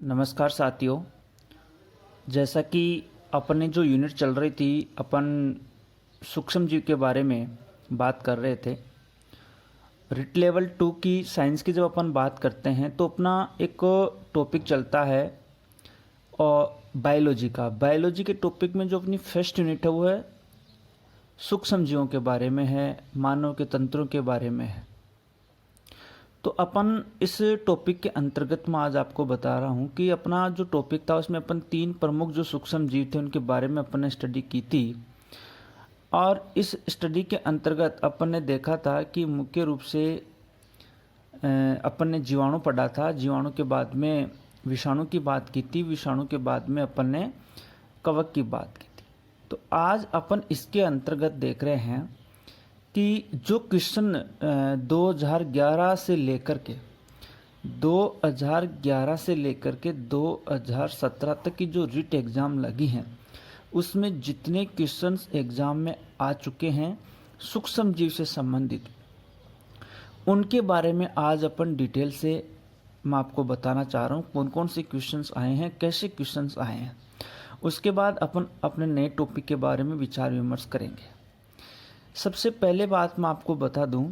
नमस्कार साथियों। जैसा कि अपन ने जो यूनिट चल रही थी, अपन सूक्ष्म जीव के बारे में बात कर रहे थे। रिट लेवल 2 की साइंस की जब अपन बात करते हैं तो अपना एक टॉपिक चलता है और बायोलॉजी के टॉपिक में जो अपनी फर्स्ट यूनिट है वो है सूक्ष्म जीवों के बारे में है, मानव के तंत्रों के बारे में है। तो अपन इस टॉपिक के अंतर्गत मैं आज आपको बता रहा हूँ कि अपना जो टॉपिक था उसमें अपन 3 प्रमुख जो सूक्ष्म जीव थे उनके बारे में अपन ने स्टडी की थी। और इस स्टडी के अंतर्गत अपन ने देखा था कि मुख्य रूप से अपन ने जीवाणु पढ़ा था। जीवाणु के बाद में विषाणु की बात की थी। विषाणु के बाद में अपन ने कवक की बात की थी। तो आज अपन इसके अंतर्गत देख रहे हैं कि जो क्वेश्चन 2011 से लेकर के 2017 तक की जो रिट एग्ज़ाम लगी हैं उसमें जितने क्वेश्चंस एग्ज़ाम में आ चुके हैं सूक्ष्म जीव से संबंधित, उनके बारे में आज अपन डिटेल से मैं आपको बताना चाह रहा हूँ कौन कौन से क्वेश्चंस आए हैं, कैसे क्वेश्चंस आए हैं। उसके बाद अपन अपने नए टॉपिक के बारे में विचार विमर्श करेंगे। सबसे पहले बात मैं आपको बता दूं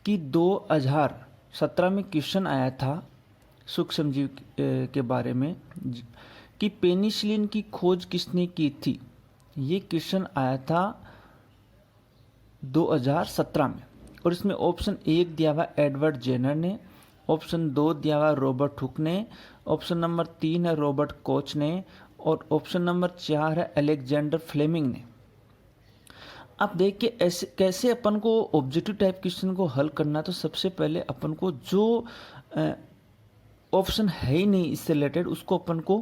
कि 2017 में क्वेश्चन आया था सूक्ष्म जीव के बारे में कि पेनिसिलिन की खोज किसने की थी। ये क्वेश्चन आया था 2017 में और इसमें ऑप्शन 1 दिया हुआ एडवर्ड जेनर ने, ऑप्शन 2 दिया हुआ रॉबर्ट हुक ने, ऑप्शन नंबर 3 है रॉबर्ट कोच ने और ऑप्शन नंबर 4 है अलेक्जेंडर फ्लेमिंग ने। अब देखिए ऐसे कैसे अपन को ऑब्जेक्टिव टाइप क्वेश्चन को हल करना। तो सबसे पहले अपन को जो ऑप्शन है ही नहीं इससे रिलेटेड उसको अपन को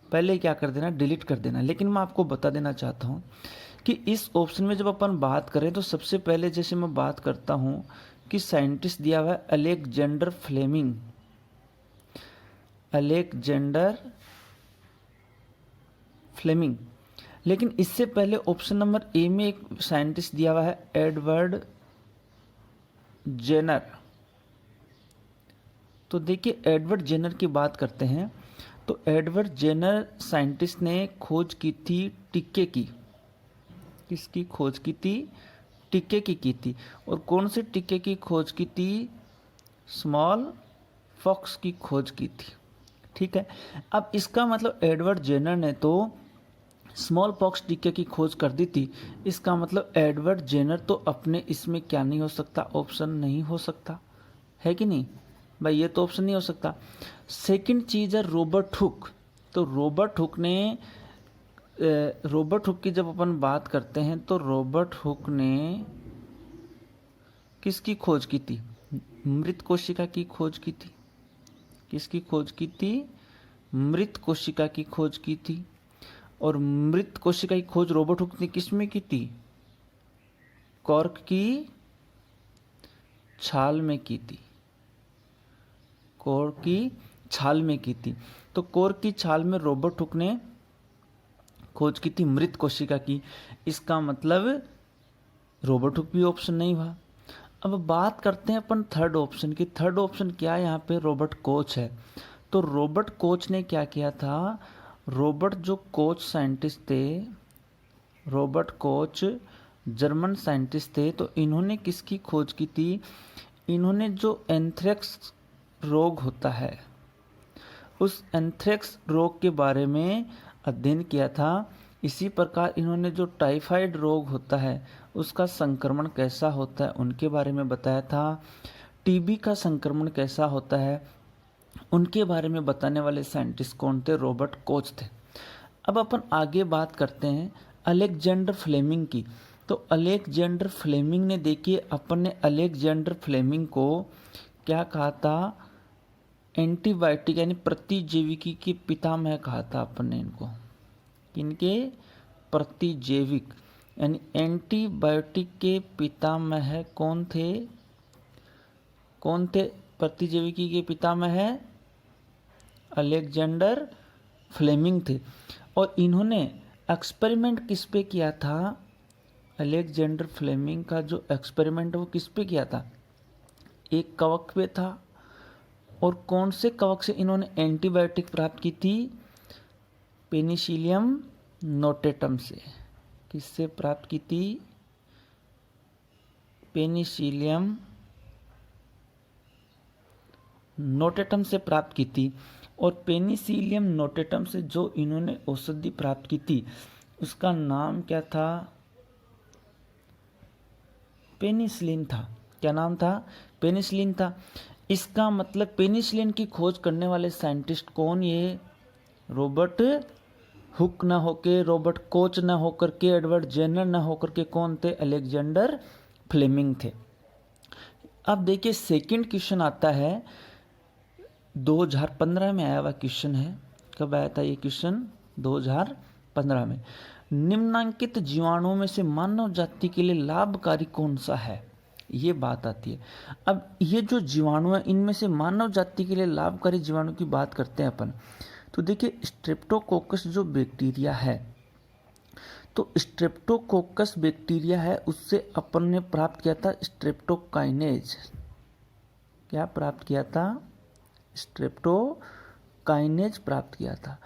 पहले क्या कर देना, डिलीट कर देना। लेकिन मैं आपको बता देना चाहता हूँ कि इस ऑप्शन में जब अपन बात करें तो सबसे पहले जैसे मैं बात करता हूँ कि साइंटिस्ट दिया हुआ है अलेक्जेंडर फ्लेमिंग। लेकिन इससे पहले ऑप्शन नंबर ए में एक साइंटिस्ट दिया हुआ है एडवर्ड जेनर। तो देखिए एडवर्ड जेनर की बात करते हैं तो एडवर्ड जेनर साइंटिस्ट ने खोज की थी टिक्के की। किसकी खोज की थी? टिक्के की थी। और कौन से टिक्के की खोज की थी? स्मॉल फॉक्स की खोज की थी। ठीक है। अब इसका मतलब एडवर्ड जेनर ने तो स्मॉल पॉक्स टीके की खोज कर दी थी। इसका मतलब एडवर्ड जेनर तो अपने इसमें क्या नहीं हो सकता, ऑप्शन नहीं हो सकता है कि नहीं भाई, ये तो ऑप्शन नहीं हो सकता। सेकंड चीज़ है रॉबर्ट हुक। तो रॉबर्ट हुक की जब अपन बात करते हैं तो रॉबर्ट हुक ने किसकी खोज की थी? मृत कोशिका की खोज की थी। किसकी खोज की थी? मृत कोशिका की खोज की थी। और मृत कोशिका की खोज रॉबर्ट हुक ने किस में की थी? कॉर्क की छाल में की थी। कॉर्क की छाल में की थी। तो कॉर्क की छाल में रॉबर्ट हुक ने खोज की थी मृत कोशिका की। इसका मतलब रॉबर्ट हुक भी ऑप्शन नहीं हुआ। अब बात करते हैं अपन थर्ड ऑप्शन की। थर्ड ऑप्शन क्या है? यहाँ पे रॉबर्ट कोच है। तो रॉबर्ट कोच ने क्या किया था? रॉबर्ट जो कोच साइंटिस्ट थे, रॉबर्ट कोच जर्मन साइंटिस्ट थे। तो इन्होंने किसकी खोज की थी? इन्होंने जो एंथ्रेक्स रोग होता है उस एंथ्रेक्स रोग के बारे में अध्ययन किया था। इसी प्रकार इन्होंने जो टाइफाइड रोग होता है उसका संक्रमण कैसा होता है उनके बारे में बताया था। टीबी का संक्रमण कैसा होता है उनके बारे में बताने वाले साइंटिस्ट कौन थे? रॉबर्ट कोच थे। अब अपन आगे बात करते हैं अलेक्जेंडर फ्लेमिंग की। तो अलेक्जेंडर फ्लेमिंग ने, देखिए अपन ने अलेक्जेंडर फ्लेमिंग को क्या कहा था? एंटीबायोटिक यानी प्रतिजैविकी के पितामह कहा था अपन ने इनको। किनके? प्रतिजैविक यानी एंटीबायोटिक के पितामह कौन थे? कौन थे प्रतिजैविकी के पितामह? अलेक्जेंडर फ्लेमिंग थे। और इन्होंने एक्सपेरिमेंट किस पे किया था? अलेक्जेंडर फ्लेमिंग का जो एक्सपेरिमेंट वो किस पे किया था? एक कवक पे था और कौन से कवक से इन्होंने एंटीबायोटिक प्राप्त की थी? पेनिसिलियम नोटेटम से। किससे प्राप्त की थी? पेनिसिलियम नोटेटम से प्राप्त की थी। और पेनिसिलियम नोटेटम से जो इन्होंने औषधि प्राप्त की थी उसका नाम क्या था? पेनिसिलिन था। क्या नाम था? पेनिसिलिन था। इसका मतलब पेनिसिलिन की खोज करने वाले साइंटिस्ट कौन? ये रॉबर्ट हुक न होके, रॉबर्ट कोच न होकर के, एडवर्ड जेनर न होकर के कौन थे? अलेक्जेंडर फ्लेमिंग थे। अब देखिए सेकंड क्वेश्चन आता है, 2015 में आया हुआ क्वेश्चन है। कब आया था ये क्वेश्चन? 2015 में। निम्नांकित जीवाणुओं में से मानव जाति के लिए लाभकारी कौन सा है? ये बात आती है। अब ये जो जीवाणु है इनमें से मानव जाति के लिए लाभकारी जीवाणु की बात करते हैं अपन। तो देखिए स्ट्रेप्टोकोकस जो बैक्टीरिया है, तो स्ट्रेप्टोकोकस बैक्टीरिया है उससे अपन ने प्राप्त किया था स्ट्रेप्टोकाइनेज। क्या प्राप्त किया था? स्ट्रेप्टोकाइनेज प्राप्त किया था।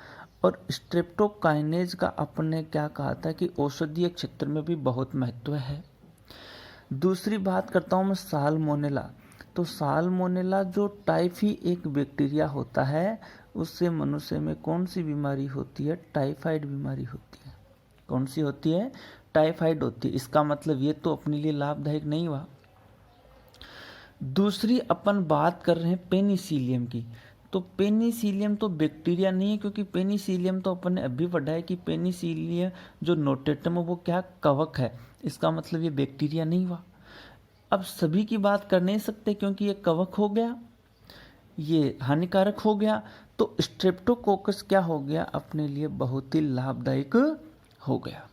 और स्ट्रेप्टोकाइनेज का अपन ने क्या कहा था कि औषधीय क्षेत्र में भी बहुत महत्व है। दूसरी बात करता हूँ मैं साल्मोनेला। तो साल्मोनेला जो टाइफी एक बैक्टीरिया होता है उससे मनुष्य में कौन सी बीमारी होती है? टाइफाइड बीमारी होती है। कौन सी होती है? टाइफाइड होती है। इसका मतलब ये तो अपने लिए लाभदायक नहीं हुआ। दूसरी अपन बात कर रहे हैं पेनिसिलियम की। तो पेनिसिलियम तो बैक्टीरिया नहीं है, क्योंकि पेनिसिलियम तो अपन ने अभी पढ़ा है कि पेनिसिलियम जो नोटेटम है वो क्या? कवक है। इसका मतलब ये बैक्टीरिया नहीं हुआ। अब सभी की बात कर नहीं सकते क्योंकि ये कवक हो गया, ये हानिकारक हो गया। तो स्ट्रेप्टोकोकस क्या हो गया? अपने लिए बहुत ही लाभदायक हो गया।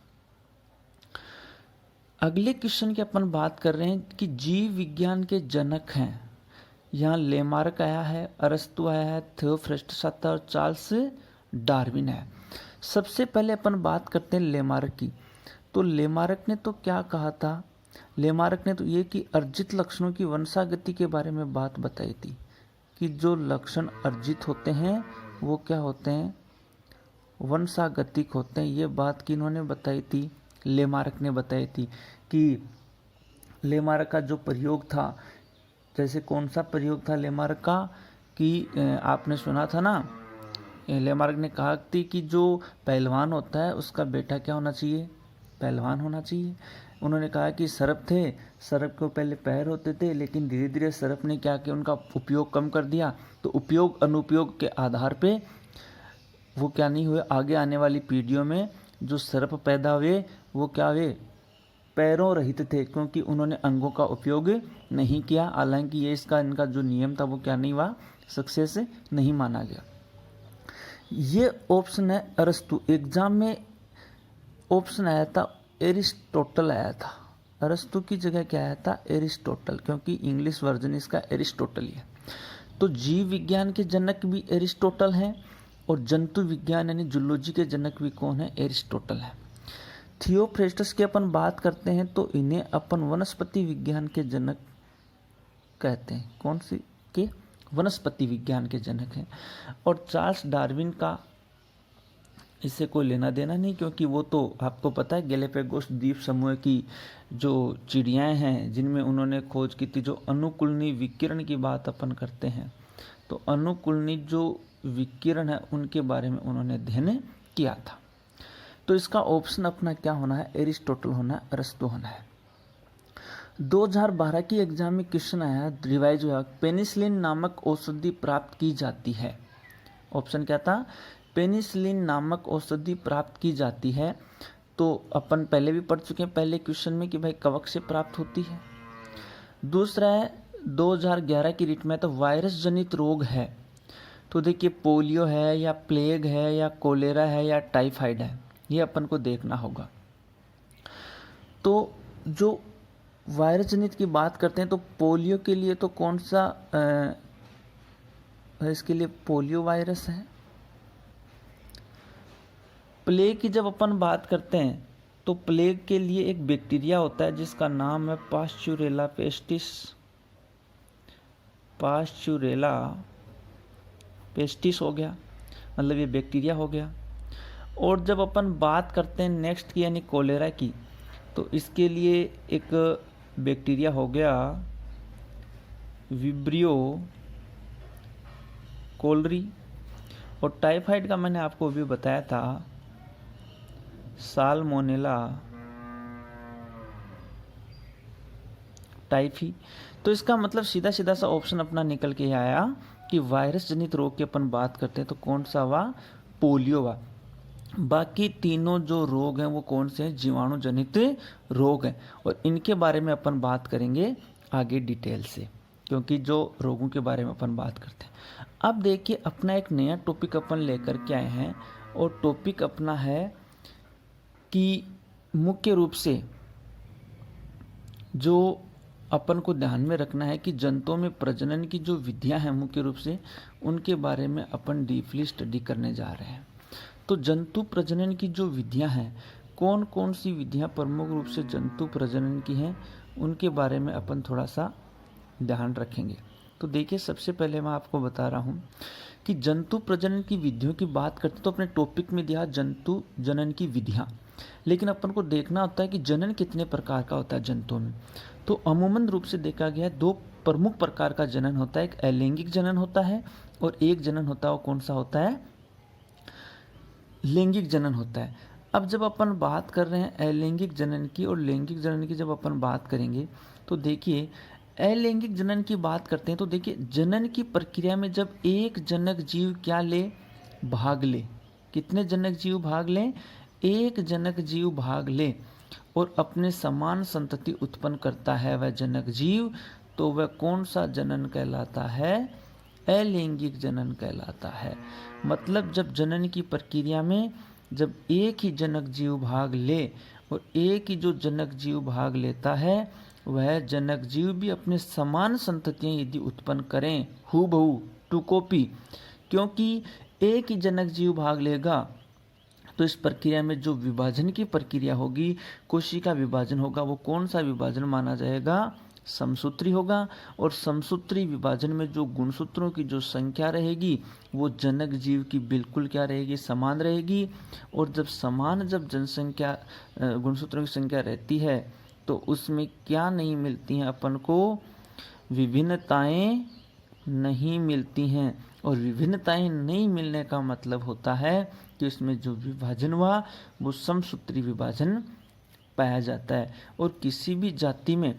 अगले क्वेश्चन की अपन बात कर रहे हैं कि जीव विज्ञान के जनक हैं। यहाँ लेमार्क आया है, अरस्तु आया है, थियोफ्रेस्टस आता है और चार्ल्स डार्विन है। सबसे पहले अपन बात करते हैं लेमार्क की। तो लेमार्क ने तो क्या कहा था? लेमार्क ने तो ये कि अर्जित लक्षणों की वंशागति के बारे में बात बताई थी कि जो लक्षण अर्जित होते हैं वो क्या होते हैं? वंशागतिक होते हैं। ये बात किन्होंने बताई थी? लेमार्क ने बताई थी। कि लेमार्क का जो प्रयोग था, जैसे कौन सा प्रयोग था लेमार्क का कि आपने सुना था ना, लेमार्क ने कहा थी कि जो पहलवान होता है उसका बेटा क्या होना चाहिए? पहलवान होना चाहिए। उन्होंने कहा कि सर्प थे, सर्प को पहले पैर होते थे लेकिन धीरे धीरे सर्प ने क्या किया? उनका उपयोग कम कर दिया। तो उपयोग अनुपयोग के आधार पे वो क्या नहीं हुए? आगे आने वाली पीढ़ियों में जो सर्प पैदा हुए वो क्या हुए? पैरों रहित थे, क्योंकि उन्होंने अंगों का उपयोग नहीं किया। हालांकि ये इनका जो नियम था वो क्या नहीं हुआ? सक्सेस नहीं माना गया। ये ऑप्शन है अरस्तु। एग्जाम में ऑप्शन आया था एरिस्टोटल आया था। अरस्तु की जगह क्या आया था? एरिस्टोटल, क्योंकि इंग्लिश वर्जन इसका एरिस्टोटल ही है। तो जीव विज्ञान के जनक भी एरिस्टोटल हैं और जंतु विज्ञान यानी जूलॉजी के जनक भी कौन है? एरिस्टोटल है। थियोफ्रेस्टस की अपन बात करते हैं तो इन्हें अपन वनस्पति विज्ञान के जनक कहते हैं। कौन सी के? वनस्पति विज्ञान के जनक हैं। और चार्ल्स डार्विन का इससे कोई लेना देना नहीं, क्योंकि वो तो आपको पता है गैलापागोस द्वीप समूह की जो चिड़ियाएं हैं जिनमें उन्होंने खोज की थी, जो अनुकूलनीय विकिरण की बात अपन करते हैं, तो अनुकूलनीय जो विकिरण है उनके बारे में उन्होंने अध्ययन किया था। तो इसका ऑप्शन अपना क्या होना है? एरिस्टोटल होना है, अरस्तु होना है। 2012 की एग्जाम में क्वेश्चन आया, रिवाइज हुआ, पेनिसिलिन नामक औषधि प्राप्त की जाती है। ऑप्शन क्या था? पेनिसिलिन नामक औषधि प्राप्त की जाती है। तो अपन पहले भी पढ़ चुके हैं पहले क्वेश्चन में कि भाई कवक से प्राप्त होती है। दूसरा है 2011 की रीट में, तो वायरस जनित रोग है। तो देखिए पोलियो है या प्लेग है या कोलेरा है या टाइफाइड है, ये अपन को देखना होगा। तो जो वायरस जनित की बात करते हैं तो पोलियो के लिए तो कौन सा इसके लिए पोलियो वायरस है। प्लेग की जब अपन बात करते हैं तो प्लेग के लिए एक बैक्टीरिया होता है जिसका नाम है पास्चुरेला पेस्टिस। पास्चुरेला पेस्टिस हो गया, मतलब ये बैक्टीरिया हो गया। और जब अपन बात करते हैं नेक्स्ट की यानी कोलेरा की, तो इसके लिए एक बैक्टीरिया हो गया विब्रियो कोलरी। और टाइफाइड का मैंने आपको अभी बताया था साल्मोनेला टाइफी। तो इसका मतलब सीधा सीधा सा ऑप्शन अपना निकल के आया कि वायरस जनित रोग की अपन बात करते हैं तो कौन सा हुआ, पोलियो हुआ। बाकी तीनों जो रोग हैं वो कौन से हैं, जीवाणु जनित रोग हैं। और इनके बारे में अपन बात करेंगे आगे डिटेल से, क्योंकि जो रोगों के बारे में अपन बात करते हैं। अब देखिए अपना एक नया टॉपिक अपन लेकर के आए हैं, और टॉपिक अपना है कि मुख्य रूप से जो अपन को ध्यान में रखना है कि जंतुओं में प्रजनन की जो विधियां हैं मुख्य रूप से उनके बारे में अपन डीपली स्टडी करने जा रहे हैं। तो जंतु प्रजनन की जो विधियां हैं, कौन कौन सी विधियां प्रमुख रूप से जंतु प्रजनन की हैं, उनके बारे में अपन थोड़ा सा ध्यान रखेंगे। तो देखिए सबसे पहले मैं आपको बता रहा हूँ कि जंतु प्रजनन की विधियों की बात करते तो अपने टॉपिक में दिया जंतु जनन की विधियाँ, लेकिन अपन को देखना होता है कि जनन कितने प्रकार का होता है जंतुओं में। तो अमूमन रूप से देखा गया है दो प्रमुख प्रकार का जनन होता है, एक अलैंगिक जनन होता है और एक जनन होता है वो कौन सा होता है, लैंगिक जनन होता है। अब जब अपन बात कर रहे हैं अलैंगिक जनन की और लैंगिक जनन की, जब अपन बात करेंगे तो देखिए अलैंगिक जनन की बात करते हैं तो देखिए जनन की प्रक्रिया में जब एक जनक जीव क्या ले, भाग ले। कितने जनक जीव भाग लें, एक जनक जीव भाग ले और अपने समान संतति उत्पन्न करता है वह जनक जीव, तो वह कौन सा जनन कहलाता है, अलैंगिक जनन कहलाता है। मतलब जब जनन की प्रक्रिया में जब एक ही जनक जीव भाग ले और एक ही जो जनक जीव भाग लेता है वह जनक जीव भी अपने समान संततियां यदि उत्पन्न करें हूबहू टू कॉपी, क्योंकि एक ही जनक जीव भाग लेगा तो इस प्रक्रिया में जो विभाजन की प्रक्रिया होगी, कोशिका विभाजन होगा, वो कौन सा विभाजन माना जाएगा, समसूत्री होगा। और समसूत्री विभाजन में जो गुणसूत्रों की जो संख्या रहेगी वो जनक जीव की बिल्कुल क्या रहेगी, समान रहेगी। और जब समान जब जनसंख्या गुणसूत्रों की संख्या रहती है तो उसमें क्या नहीं मिलती हैं अपन को, विभिन्नताएं नहीं मिलती हैं। और विभिन्नताएं नहीं मिलने का मतलब होता है कि इसमें जो विभाजन हुआ वो समसूत्री विभाजन पाया जाता है। और किसी भी जाति में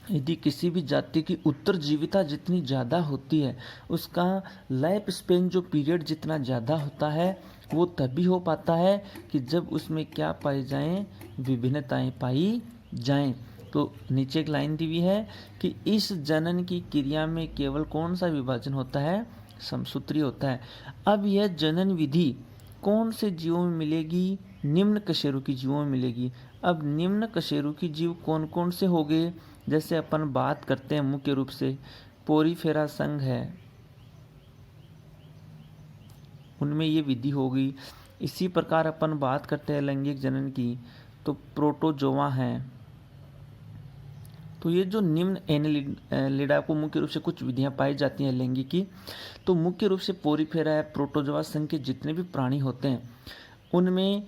यदि किसी भी जाति की उत्तरजीविता जितनी ज़्यादा होती है, उसका लाइफ स्पेन जो पीरियड जितना ज़्यादा होता है वो तभी हो पाता है कि जब उसमें क्या पाई जाएं, विभिन्नताएं पाई जाएं। तो नीचे एक लाइन दी हुई है कि इस जनन की क्रिया में केवल कौन सा विभाजन होता है, समसूत्री होता है। अब यह जनन विधि कौन से जीवों में मिलेगी, निम्न कशेरुकी जीवों में मिलेगी। अब निम्न कशेरुकी जीव कौन कौन से हो गए, जैसे अपन बात करते हैं मुख्य रूप से पोरीफेरा संघ है, उनमें ये विधि होगी। इसी प्रकार अपन बात करते हैं लैंगिक जनन की तो प्रोटोजोआ हैं। तो ये जो निम्न एनेलिडा को मुख्य रूप से कुछ विधियां पाई जाती हैं लैंगिक की, तो मुख्य रूप से पोरीफेरा है, प्रोटोजोआ संघ के जितने भी प्राणी होते हैं उनमें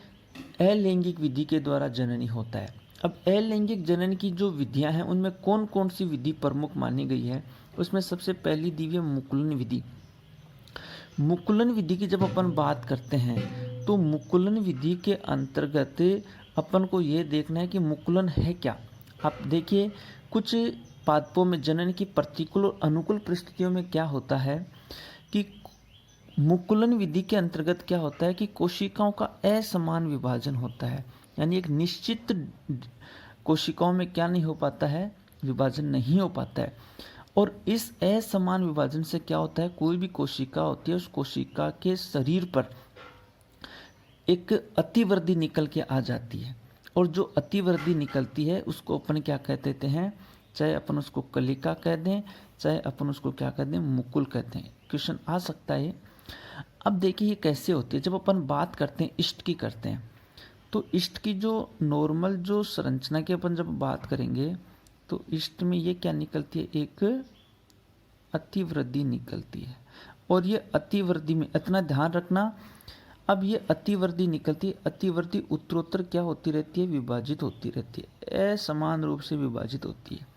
अलैंगिक विधि के द्वारा जननी होता है। अब अलैंगिक जनन की जो विधियां हैं उनमें कौन कौन सी विधि प्रमुख मानी गई है, उसमें सबसे पहली दी है मुकुलन विधि। मुकुलन विधि की जब अपन बात करते हैं तो मुकुलन विधि के अंतर्गत अपन को ये देखना है कि मुकुलन है क्या। आप देखिए कुछ पादपों में जनन की प्रतिकूल और अनुकूल परिस्थितियों में क्या होता है कि मुकुलन विधि के अंतर्गत क्या होता है कि कोशिकाओं का असमान विभाजन होता है, यानी एक निश्चित कोशिकाओं में क्या नहीं हो पाता है, विभाजन नहीं हो पाता है। और इस असमान विभाजन से क्या होता है, कोई भी कोशिका होती है उस कोशिका के शरीर पर एक अतिवृद्धि निकल के आ जाती है। और जो अतिवृद्धि निकलती है उसको अपन क्या कह देते हैं, चाहे अपन उसको कलिका कह दें, चाहे अपन उसको क्या कह दें, मुकुल कहते हैं। क्वेश्चन आ सकता है। अब देखिए ये कैसे होती है, जब अपन बात करते हैं इष्ट की करते हैं तो इष्ट की जो नॉर्मल जो संरचना की अपन जब बात करेंगे तो इष्ट में ये क्या निकलती है, एक अतिवृद्धि निकलती है। और ये अतिवृद्धि में, इतना ध्यान रखना। अब ये अतिवृद्धि निकलती है, अतिवृद्धि उत्तरोत्तर क्या होती रहती है, विभाजित होती रहती है, असमान रूप से विभाजित होती है।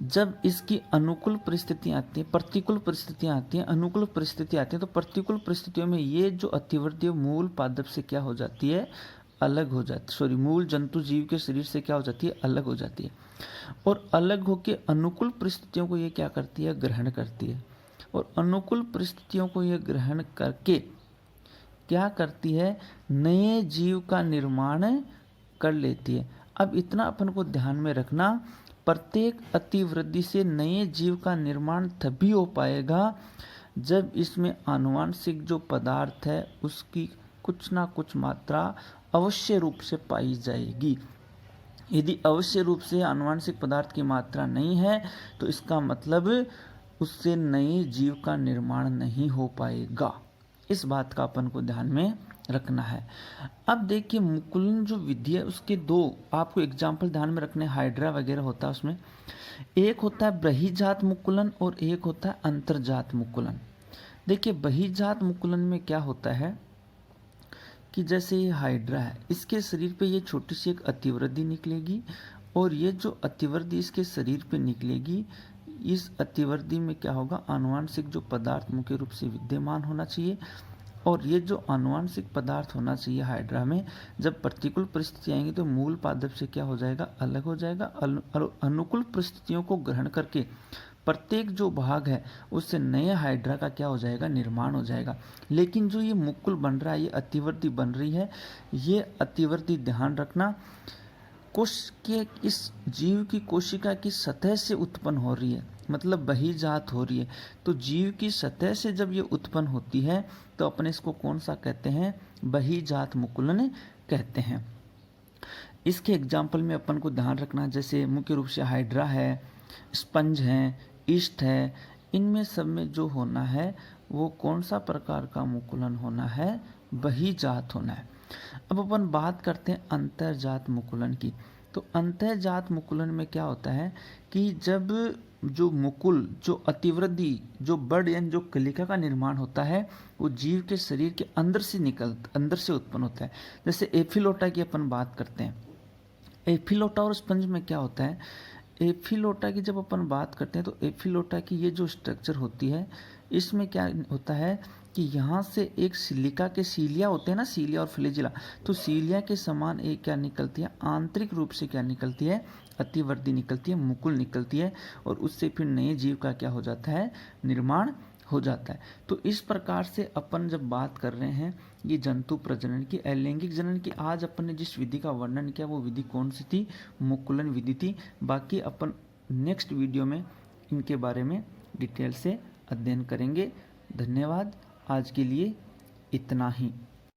जब इसकी अनुकूल परिस्थितियाँ आती हैं, प्रतिकूल परिस्थितियाँ आती हैं, अनुकूल परिस्थिति आती हैं, तो प्रतिकूल परिस्थितियों में ये जो अतिवृद्धि मूल पादप से क्या हो जाती है, अलग हो जाती, सॉरी मूल जंतु जीव के शरीर से क्या हो जाती है, अलग हो जाती है। और अलग होकर अनुकूल परिस्थितियों को ये क्या करती है, ग्रहण करती है। और अनुकूल परिस्थितियों को ये ग्रहण करके क्या करती है, नए जीव का निर्माण कर लेती है। अब इतना अपन को ध्यान में रखना, प्रत्येक अतिवृद्धि से नए जीव का निर्माण तभी हो पाएगा जब इसमें आनुवांशिक जो पदार्थ है उसकी कुछ ना कुछ मात्रा अवश्य रूप से पाई जाएगी। यदि अवश्य रूप से आनुवांशिक पदार्थ की मात्रा नहीं है तो इसका मतलब उससे नए जीव का निर्माण नहीं हो पाएगा। इस बात का अपन को ध्यान में रखना है। अब देखिए मुकुलन जो विधि है उसके दो आपको एग्जाम्पल ध्यान में रखने, हाइड्रा वगैरह होता है उसमें। एक होता है बहिर्जात मुकुलन और एक होता है अंतर्जात मुकुलन। देखिए बहिर्जात मुकुलन में क्या होता है कि जैसे ये हाइड्रा है, इसके शरीर पे ये छोटी सी एक अतिवृद्धि निकलेगी और ये जो अतिवृद्धि इसके शरीर पे निकलेगी, इस अतिवृद्धि में क्या होगा, आनुवांशिक जो पदार्थ मुख्य रूप से विद्यमान होना चाहिए। और ये जो आनुवांशिक पदार्थ होना चाहिए हाइड्रा में, जब प्रतिकूल परिस्थिति आएंगी तो मूल पादप से क्या हो जाएगा, अलग हो जाएगा। अनुकूल परिस्थितियों को ग्रहण करके प्रत्येक जो भाग है उससे नए हाइड्रा का क्या हो जाएगा, निर्माण हो जाएगा। लेकिन जो ये मुकुल बन रहा है, ये अतिवृद्धि बन रही है, ये अतिवृद्धि ध्यान रखना कोश के इस जीव की कोशिका की सतह से उत्पन्न हो रही है, मतलब बहिर्जात हो रही है। तो जीव की सतह से जब ये उत्पन्न होती है तो अपने इसको कौन सा कहते हैं, बहिर्जात मुकुलन कहते हैं। इसके एग्जाम्पल में अपन को ध्यान रखना, जैसे मुख्य रूप से हाइड्रा है, स्पंज है, ईस्ट है, इनमें सब में जो होना है वो कौन सा प्रकार का मुकुलन होना है, बहिर्जात होना है। अब अपन बात करते हैं अंतर्जात मुकुलन की। तो अंतर्जात मुकुलन में क्या होता है कि जब जो मुकुल, जो अतिवृद्धि, जो बड यानी जो कलिका का निर्माण होता है वो जीव के शरीर के अंदर से उत्पन्न होता है। जैसे एफिलोटा की अपन बात करते हैं, एफिलोटा और स्पंज में क्या होता है, एफिलोटा की जब अपन बात करते हैं तो एफिलोटा की ये जो स्ट्रक्चर होती है इसमें क्या होता है कि यहाँ से एक सिलिका के सीलिया होते हैं ना, सीलिया और फ्लैजिला, तो सीलिया के समान एक क्या निकलती है, आंतरिक रूप से क्या निकलती है, अतिवृद्धि निकलती है, मुकुल निकलती है और उससे फिर नए जीव का क्या हो जाता है, निर्माण हो जाता है। तो इस प्रकार से अपन जब बात कर रहे हैं ये जंतु प्रजनन की, अलैंगिक जनन की, आज अपन ने जिस विधि का वर्णन किया वो विधि कौन सी थी, मुकुलन विधि थी। बाकी अपन नेक्स्ट वीडियो में इनके बारे में डिटेल से अध्ययन करेंगे। धन्यवाद, आज के लिए इतना ही।